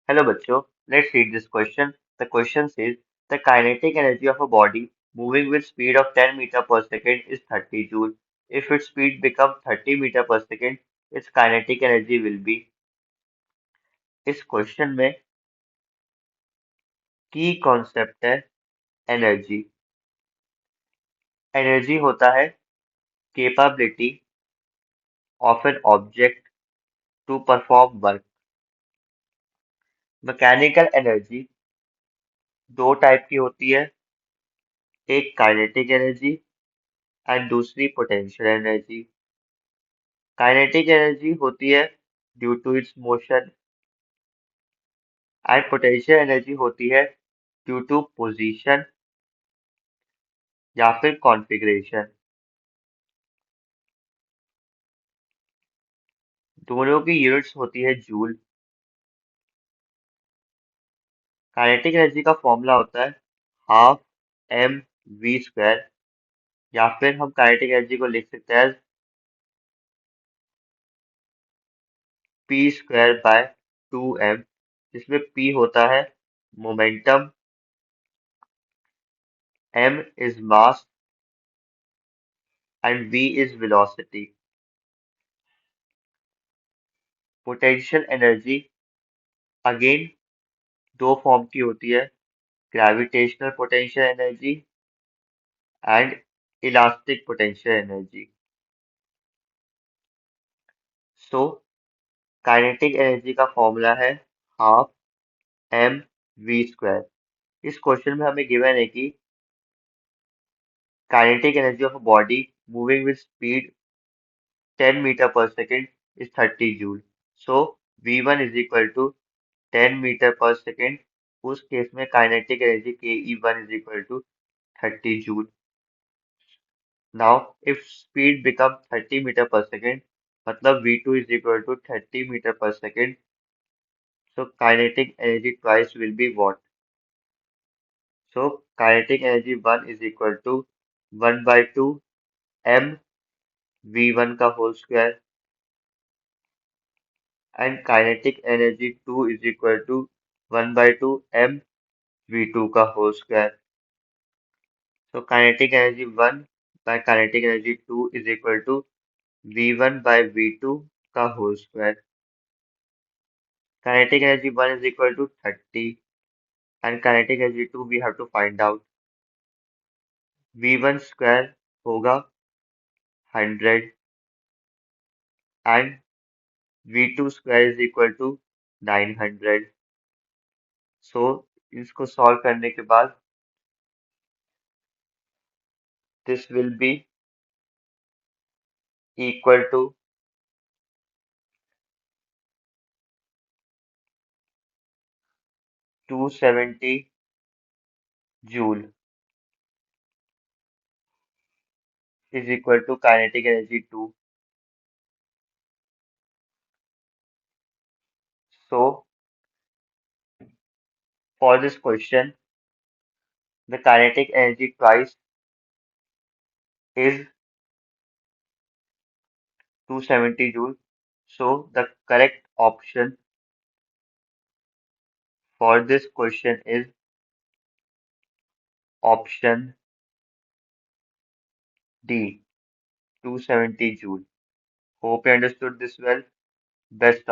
Hello बच्चों, let's read this question. The question says the kinetic energy of a body moving with speed of 10 meter per second is 30 joule. If its speed becomes 30 meter per second, its kinetic energy will be. इस question में की concept है energy. Energy होता है capability of an object to perform work. Mechanical energy दो type की होती है, एक काइनेटिक एनर्जी एंड दूसरी पोटेंशियल एनर्जी। काइनेटिक एनर्जी होती है due to its motion and potential energy होती है ड्यू टू पोजीशन या फिर कॉन्फ़िगरेशन। दोनों की यूनिट्स होती है जूल। काइनेटिक एनर्जी का फॉर्मूला होता है हाफ एम वी स्क्वायर, या फिर हम काइनेटिक एनर्जी को लिख सकते हैं पी स्क्वायर बाय 2m, जिसमें p होता है momentum, m is mass and v is velocity. Potential energy again दो फॉर्म की होती है, gravitational potential energy and elastic potential energy. So kinetic energy का फॉर्मूला है हाफ एम वी स्क्वायर। इस क्वेश्चन में हमें गिवन है कि kinetic energy of a body moving with speed 10 metre per second is 30 joule. So v1 is equal to 10 metre per second. उस case में kinetic energy के E one is equal to 30 joule. Now, if speed becomes 30 meter per second, मतलब v2 is equal to 30 meter per second, so kinetic energy twice will be what? So kinetic energy 1 is equal to 1 by 2 m v1 का whole square, and kinetic energy 2 is equal to 1 by 2 m v2 का whole square. So kinetic energy 1 by kinetic energy 2 is equal to v1 by v2 का whole square. Kinetic energy 1 is equal to 30 and kinetic energy 2 we have to find out. V1 square होगा 100 and V2 square is equal to 900. So इसको solve करने के बाद this will be equal to 270 joule is equal to kinetic energy 2. So for this question, the kinetic energy twice is 270 joule. So the correct option for this question is option D, 270 joule. Hope you understood this well. Best